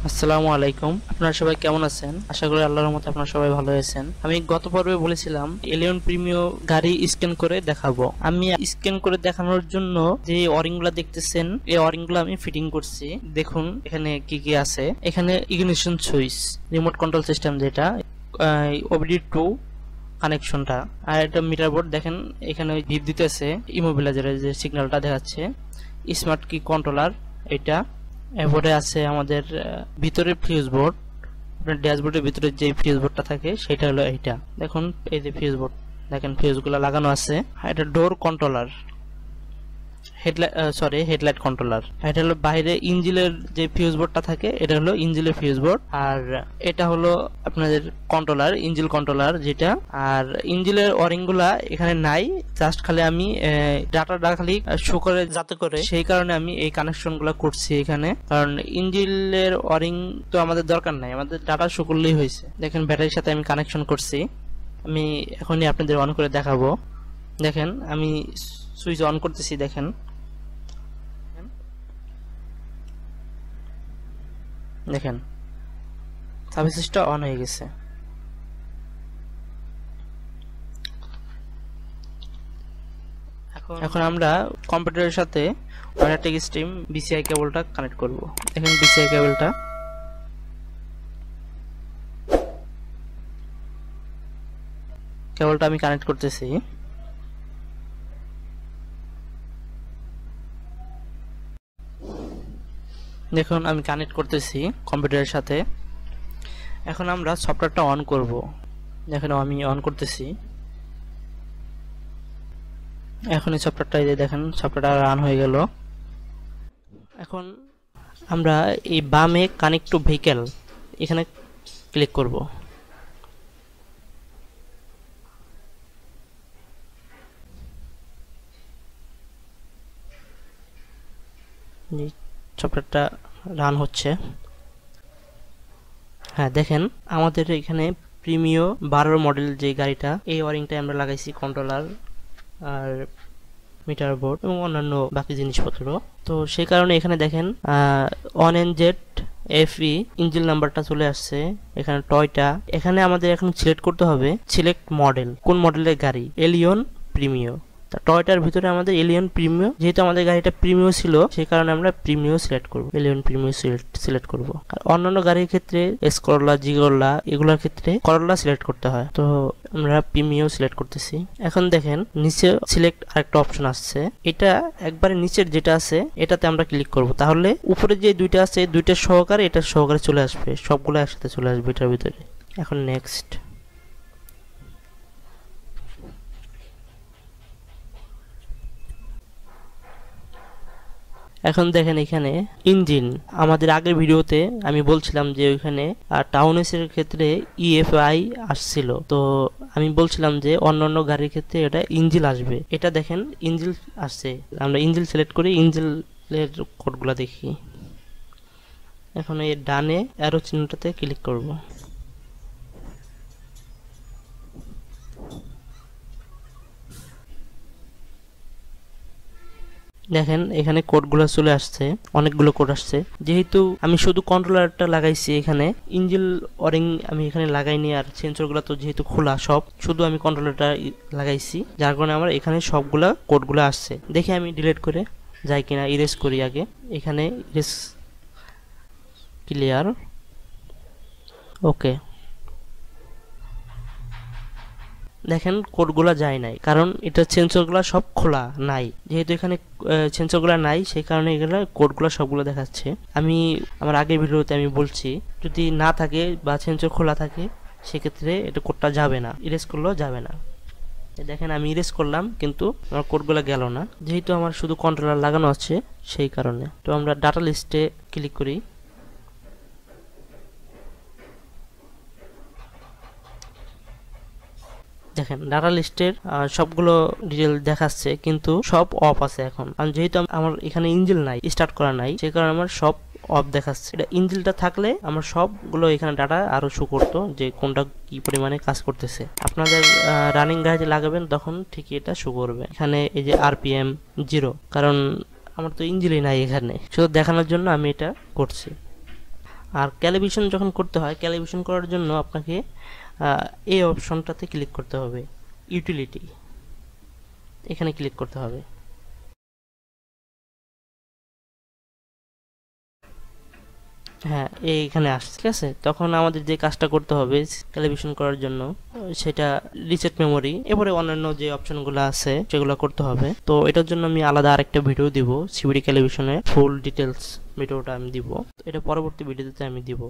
আসসালামু আলাইকুম, আপনারা সবাই কেমন আছেন? আশা করি আল্লাহর রহমতে আপনারা সবাই ভালো আছেন। আমি গত পর্বে বলেছিলাম এলিয়ন প্রিমিও গাড়ি স্ক্যান করে দেখাবো। আমি স্ক্যান করে দেখানোর জন্য যে ওয়ারিংগুলো দেখতেছেন, এই ওয়ারিংগুলো আমি ফিটিং করছি। দেখুন এখানে কি কি আছে। এখানে ignition switch, remote control system, যেটা OBD2 কানেকশনটা, আর একটা মিটার বোর্ড। দেখেন এখানে ভিপ দিতেছে, ইমোবিলাইজারের যে সিগন্যালটা দেখাচ্ছে। স্মার্ট কি কন্ট্রোলার এটা। এরপরে আছে আমাদের ভিতরে ফিউজ বোর্ড, আপনার ড্যাশবোর্ডের ভিতরে যে ফিউজ বোর্ডটা থাকে সেটা হলো এইটা। দেখুন এই যে ফিউজ বোর্ড, দেখেন ফিউজগুলো লাগানো আছে। এটা ডোর কন্ট্রোলার, হেডলাইট কন্ট্রোলার। এটা হলো বাইরে ইঞ্জিনের যে ফিউজ বোর্ডটা থাকে, এটা হলো ইঞ্জিনের ফিউজ বোর্ড। আর এটা হলো আপনাদের কন্ট্রোলার, ইঞ্জিন কন্ট্রোলার যেটা। আর ইঞ্জিনের ওয়ারিং গুলা এখানে নাই, জাস্ট খালি আমি ডাটাটা খালি শো করে যাতে করে, সেই কারণে আমি এই কানেকশন গুলা করছি এখানে। কারণ ইঞ্জিনের ওয়ারিং তো আমাদের দরকার নাই, আমাদের ডাটা শো করলেই হয়েছে। দেখেন ব্যাটারির সাথে আমি কানেকশন করছি। আমি এখনই আপনাদের অন করে দেখাবো। দেখেন আমি সুইচ অন করতেছি, দেখেন দেখেন সার্ভিসটা অন হয়ে গেছে। এখন আমরা কম্পিউটারের সাথে Toyota Techstream BCI কেবলটা কানেক্ট করব। দেখেন BCI কেবলটা আমি কানেক্ট করতেছি। দেখুন আমি কানেক্ট করতেছি কম্পিউটারের সাথে। এখন আমরা সফটওয়্যারটা অন করব। দেখেন আমি অন করতেছি। এখন এই সফটওয়্যারটা, এই যে দেখেন সফটওয়্যারটা রান হয়ে গেল। এখন আমরা এই বামে কানেক্ট টু ভেহিকেল এখানে ক্লিক করব। সফটওয়্যারটা রান হচ্ছে। হ্যাঁ দেখেন আমাদের এখানে প্রিমিও 12 মডেল যে গাড়িটা, এই ওয়ারিংটা আমরা লাগাইছি, কন্ট্রোলার আর মিটার বোর্ড এবং অন্যান্য বাকি জিনিসপত্র। তো সেই কারণে এখানে দেখেন 1NZ FE ইঞ্জিন নাম্বারটা চলে আসছে। এখানে টয়টা, এখানে আমাদের এখন সিলেক্ট করতে হবে সিলেক্ট মডেল, কোন মডেলের গাড়ি। এলিয়ন প্রিমিও, টয়টার ভিতরে আমাদের এলিয়ন প্রিমিও, যেহেতু আমাদের গাড়িটা প্রিমিও ছিল সেই কারণে আমরা প্রিমিও সিলেক্ট করব, এলিয়ন প্রিমিও সিলেক্ট করব। আর অন্যান্য গাড়ির ক্ষেত্রে Corolla, Corolla এগুলোর ক্ষেত্রে Corolla সিলেক্ট করতে হয়। তো আমরা প্রিমিও সিলেক্ট করতেছি। এখন দেখেন নিচে সিলেক্ট আরেকটা অপশন আসছে, এটা একবারে নিচের যেটা আছে এটাতে আমরা ক্লিক করব। তাহলে উপরে যে দুইটা আছে দুইটা সহকারে এটা সহকারে চলে আসবে, সবগুলো একসাথে চলে আসবে এটার ভিতরে। এখন নেক্সট। এখন দেখেন এখানে ইঞ্জিন, আমাদের আগের ভিডিওতে আমি বলছিলাম যে ওইখানে টাউন এসের ক্ষেত্রে EFI আসছিল। তো আমি বলছিলাম যে অন্যান্য গাড়ির ক্ষেত্রে এটা ইঞ্জিন আসবে। এটা দেখেন ইঞ্জিন আসছে, আমরা ইঞ্জিন সিলেক্ট করি, ইঞ্জিনের কোডগুলো দেখি। এখন এই ডানে অ্যারো চিহ্নটাতে ক্লিক করব। দেখেন এখানে কোডগুলো চলে আসছে, অনেকগুলো কোড আসছে। যেহেতু আমি শুধু কন্ট্রোলারটা লাগাইছি, এখানে ইঞ্জিন ওয়ারিং আমি এখানে লাগাইনি, আর সেন্সরগুলো তো যেহেতু খোলা সব, শুধু আমি কন্ট্রোলারটা লাগাইছি, যার কারণে আমার এখানে সবগুলা কোডগুলো আসছে। দেখি আমি ডিলিট করে যাই কিনা, ইরেজ করি আগে। এখানে ইরেজ ক্লিয়ার, ওকে। দেখেন কোডগুলা যায় নাই, কারণ এটা সেন্সরগুলো সব খোলা নাই। যেহেতু এখানে সেন্সরগুলো নাই সেই কারণে এগুলো কোডগুলো সবগুলো দেখাচ্ছে। আমি আমার আগের ভিডিওতে আমি বলছি, যদি না থাকে বা সেন্সর খোলা থাকে সেক্ষেত্রে এটা কোডটা যাবে না, ইরেজ করলেও যাবে না। দেখেন আমি ইরেজ করলাম কিন্তু আমার কোডগুলো গেল না, যেহেতু আমার শুধু কন্ট্রোলার লাগানো আছে সেই কারণে। তো আমরা ডাটা লিস্টে ক্লিক করি। দেখেন ডাটা লিস্টের সবগুলো ডিটেল দেখাচ্ছে কিন্তু সব অফ আছে এখন, কারণ যেহেতু আমার এখানে ইঞ্জিন নাই, স্টার্ট করা নাই, সেই কারণে আমার সব অফ দেখাচ্ছে। এটা ইঞ্জিনটা থাকলে আমার সবগুলো এখানে ডাটা আরো শো করতো যে কোনটা কি পরিমাণে কাজ করতেছে। আপনাদের রানিং গাড়িতে লাগাবেন তখন ঠিকই এটা শো করবে। এখানে এই যে RPM 0, কারণ আমার তো ইঞ্জিনই নাই এখানে, শুধু দেখানোর জন্য আমি এটা করছি। আর ক্যালিব্রেশন যখন করতে হয়, ক্যালিব্রেশন করার জন্য আপনাকে এই অপশনটাতে ক্লিক করতে হবে, ইউটিলিটি, এখানে ক্লিক করতে হবে। হ্যাঁ, এইখানে আসছে, ঠিক আছে। তখন আমাদের যে কাজটা করতে হবে ক্যালিব্রেশন করার জন্য, সেটা রিসেট মেমোরি, এবারে অন্যান্য যে অপশনগুলো আছে সেগুলো করতে হবে। তো এটার জন্য আমি আলাদা আরেকটা ভিডিও দিব, সিভিটি ক্যালিব্রেশনের ফুল ডিটেলস ভিডিওটা আমি দিব, এটা পরবর্তী ভিডিওতে আমি দিব।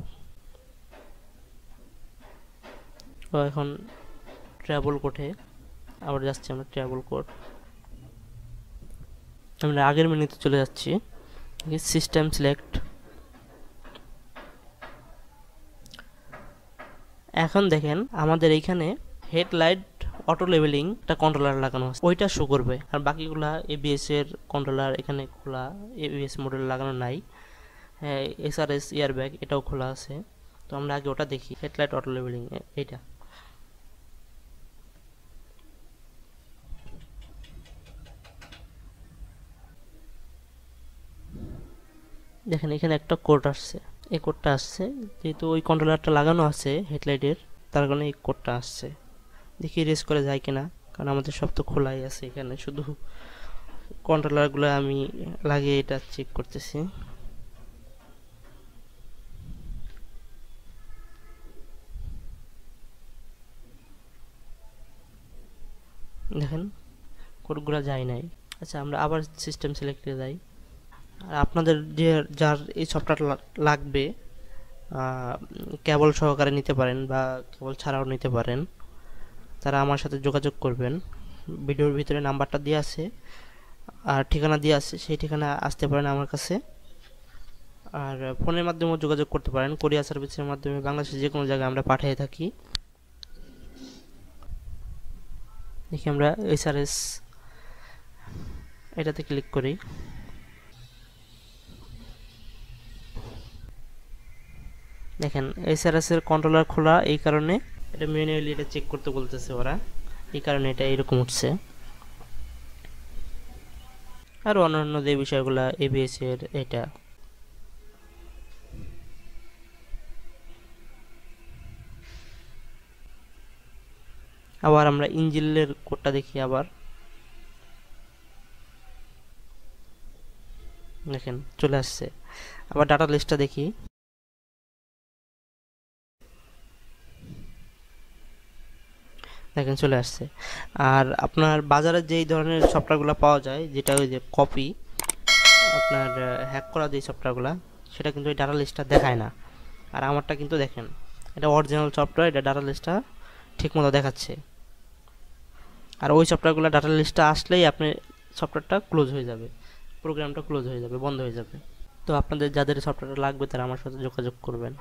তো এখন ট্রাভেল কোডে আবার যাচ্ছি আমরা, ট্রাভেল কোড, আমরা আগের মেনুতে চলে যাচ্ছি, সিস্টেম সিলেক্ট। এখন দেখেন আমাদের এইখানে হেডলাইট অটো লেভেলিং একটা কন্ট্রোলার লাগানো আছে, ওইটা শো করবে, আর বাকিগুলা এবিএস এর কন্ট্রোলার এখানে খোলা, এবিএস মডেল লাগানো নাই। হ্যাঁ, এসআরএস এয়ারব্যাগ এটাও খোলা আছে। তো আমরা আগে ওটা দেখি, হেডলাইট অটো লেভেলিং, এইটা দেখেন এখানে একটা কোড আসছে, এই কোডটা আসছে যেহেতু ওই কন্ট্রোলারটা লাগানো আছে হেডলাইটের, তার কারণে এই কোডটা আসছে। দেখি রেস করে যায় কিনা, কারণ আমাদের সব তো খোলাই আছে, এখানে শুধু কন্ট্রোলারগুলো আমি লাগিয়ে এটা চেক করতেছি। দেখেন কোডগুলো যায় নাই। আচ্ছা, আমরা আবার সিস্টেম সিলেক্টে যাই। আর আপনাদের যার এই সফটওয়্যার লাগবে কেবল সহকারে নিতে পারেন বা কেবল ছাড়াও নিতে পারেন, তারা আমার সাথে যোগাযোগ করবেন। ভিডিওর ভিতরে নাম্বারটা দিয়ে আছে আর ঠিকানা দিয়ে আছে, সেই ঠিকানা আসতে পারেন আমার কাছে। আর ফোনের মাধ্যমেও যোগাযোগ করতে পারেন, কোরিয়ার সার্ভিসের মাধ্যমে বাংলাদেশের যে কোনো জায়গায় আমরা পাঠিয়ে থাকি। দেখি আমরা এসআরএস এটাতে ক্লিক করি। দেখেন এসআরএস এর কন্ট্রোলার খোলা, এই কারণে এটা ম্যানুয়ালি এটা চেক করতে বলতেছে ওরা, এই কারণে এটা এরকম উঠছে। আর অন্যান্য যে বিষয়গুলো এবিএস এর, এটা আবার আমরা ইঞ্জিনের কোডটা দেখি আবার, দেখেন চলে আসছে। আবার ডাটা লিস্টটা দেখি, দেখেন চলে আসছে। আর আপনার বাজারে যেই ধরনের সফটওয়্যারগুলো পাওয়া যায়, যেটা ওই যে কপি আপনার হ্যাক করা যে সফটওয়্যারগুলো, সেটা কিন্তু এই ডাটা লিস্টটা দেখায় না। আর আমারটা কিন্তু দেখেন এটা অরিজিনাল সফটওয়্যার, এটা ডাটা লিস্টটা ঠিকমতো দেখাচ্ছে। আর ওই সফটওয়্যারগুলো ডাটা লিস্টটা আসলেই আপনি সফটওয়্যারটা ক্লোজ হয়ে যাবে, প্রোগ্রামটা ক্লোজ হয়ে যাবে, বন্ধ হয়ে যাবে। তো আপনাদের যাদের সফটওয়্যারটা লাগবে তারা আমার সাথে যোগাযোগ করবেন।